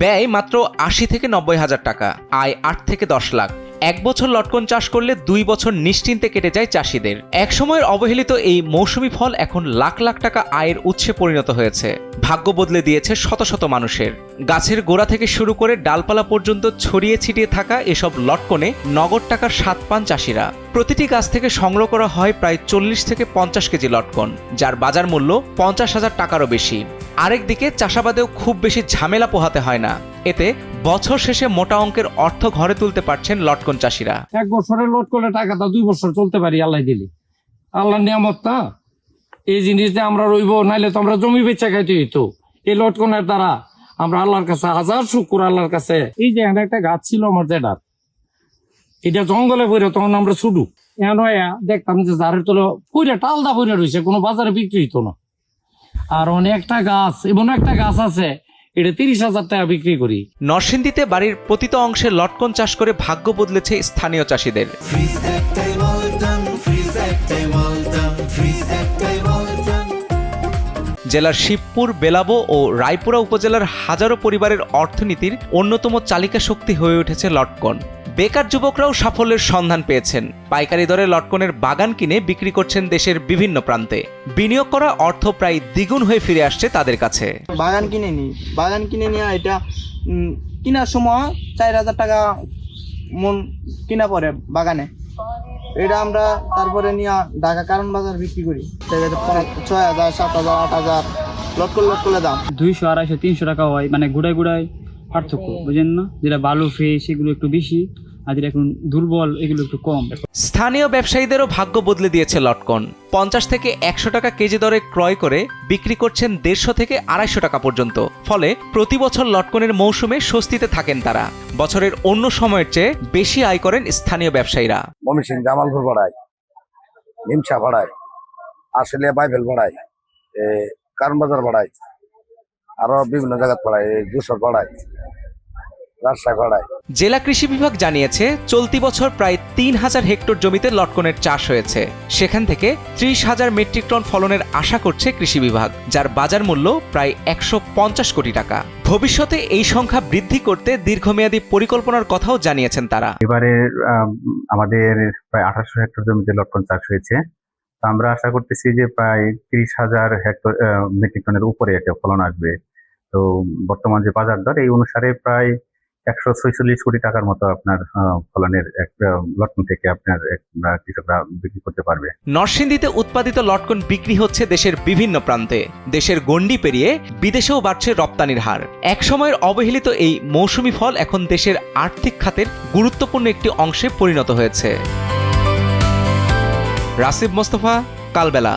ব্যয় মাত্র ৮০ থেকে ৯০ হাজার টাকা, আয় ৮ থেকে ১০ লাখ। ১ বছর লটকন চাষ করলে ২ বছর নিশ্চিন্তে কেটে যায় চাষিদের। একসময়ের অবহেলিত এই মৌসুমি ফল এখন লাখ লাখ টাকা আয়ের উৎসে পরিণত হয়েছে। ভাগ্য বদলে দিয়েছে শত শত মানুষের। গাছের গোড়া থেকে শুরু করে ডালপালা পর্যন্ত ছড়িয়ে ছিটিয়ে থাকা এসব লটকনে নগদ টাকার স্বাদ পান চাষিরা। প্রতিটি গাছ থেকে সংগ্রহ করা হয় প্রায় ৪০ থেকে ৫০ কেজি লটকন, যার বাজার মূল্য ৫০,০০০ টাকারও বেশি। আরেকদিকে চাষাবাদেও খুব বেশি ঝামেলা পোহাতে হয় না। এতে বছর শেষে মোটা অঙ্কের অর্থ ঘরে তুলতে পারছেন লটকন চাষিরা। ১ বছরের লট করলে টাকাটা ২ বছর চলতে পারি, আল্লাহ দিলি। আল্লাহর নিয়ামত না, এই জিনিস যে আমরা রইব, নাইলে তো আমরা জমি বেচা খাইতে হইতো। এই লটকনের দ্বারা আমরা আল্লাহর কাছে হাজার শুকর আল্লাহর কাছে। এই যে এখানে একটা গাছ ছিল আমার যেটার, এটা জঙ্গলে পড়ে তখন আমরা ছুটু এখন দেখতাম যে ঝাড়ের তলে পইরা টালদা পইরা রয়েছে, কোনো বাজারে বিক্রি হইতো না। আর অনেকটা গাছ, এমন একটা গাছ আছে এটা ৩০,০০০ টাকা বিক্রি করি। নরসিংদীতে বাড়ির প্রতিটা অংশে লটকন চাষ করে ভাগ্য বদলেছে স্থানীয় চাষিদের। জেলার শিবপুর, বেলাবো ও রায়পুরা উপজেলার হাজারো পরিবারের অর্থনীতির অন্যতম চালিকা শক্তি হয়ে উঠেছে লটকন। বেকার যুবকরাও সাফল্যের সন্ধান পেয়েছেন। পাইকারি দরে লটকনের বাগান কিনে বিক্রি করছেন দেশের বিভিন্ন প্রান্তে। বিনিয়োগ করা অর্থ প্রায় দ্বিগুণ হয়ে ফিরে আসছে তাদের কাছে। বাগান কিনে নিয়ে এটা কেনার সময় ৪,০০০ টাকা মন কিনা পড়ে বাগানে। এটা আমরা তারপরে নিয়ে ঢাকা কারণ বাজার বিক্রি করি, ৬,০০০, ৭,০০০, ৮,০০০ লটকলে দাম। ২০০, ২৫০, ৩০০ টাকা হয়, মানে গুড়ায় পার্থক্য, বুঝেন না? যেটা ভালো ফ্রেশ সেগুলো একটু বেশি, আর যেটা এখন দুর্বল এগুলো একটু কম। স্থানীয় ব্যবসায়ীদেরও ভাগ্য বদলে দিয়েছে লটকন। ৫০ থেকে ১০০ টাকা কেজি দরে ক্রয় করে বিক্রি করছেন ১৫০ থেকে ২৫০ টাকা পর্যন্ত। ফলে প্রতি বছর লটকনের মৌসুমে স্বস্তিতে থাকেন তারা। বছরের অন্য সময়ের চেয়ে বেশি আয় করেন স্থানীয় ব্যবসায়ীরা। ময়মনসিংহ, জামালপুর বাড়ায়, নিমছা বাড়ায়, আশুলিয়া বাইবেল বাড়ায়, কারণ বাজার বাড়ায়, আরো বিভিন্ন জায়গা বাড়ায়, যশোর বাড়ায়, রাজশাহী বাড়ায়। জেলা কৃষি বিভাগ জানিয়েছে চলতি বছর প্রায় ৩,০০০ হেক্টর জমিতে লটকনের চাষ হয়েছে। সেখান থেকে ৩০,০০০ মেট্রিক টন ফলনের আশা করছে কৃষি বিভাগ, যার বাজার মূল্য প্রায় ১৫০ কোটি টাকা। ভবিষ্যতে এই সংখ্যা বৃদ্ধি করতে দীর্ঘমেয়াদী পরিকল্পনার কথাও জানিয়েছেন তারা। এবারে আমাদের প্রায় ২৮০০ হেক্টর জমিতে লটকন চাষ হয়েছে। আমরা আশা করতেছি যে প্রায় ৩০,০০০ হেক্টর মেট্রিক টনের উপরে একটা ফলন আসবে। তো বর্তমান যে বাজার দর, এই অনুসারে প্রায় ১৪৬ কোটি টাকার মতো আপনার ফলনের লটকন থেকে আপনার কৃষকরা বিক্রি করতে পারবে। নরসিংদীতে উৎপাদিত লটকন বিক্রি হচ্ছে দেশের বিভিন্ন প্রান্তে। দেশের গণ্ডি পেরিয়ে বিদেশেও বাড়ছে রপ্তানির হার। একসময়ের অবহেলিত এই মৌসুমি ফল এখন দেশের আর্থিক খাতের গুরুত্বপূর্ণ একটি অংশে পরিণত হয়েছে। রাসিব মোস্তফা, কালবেলা।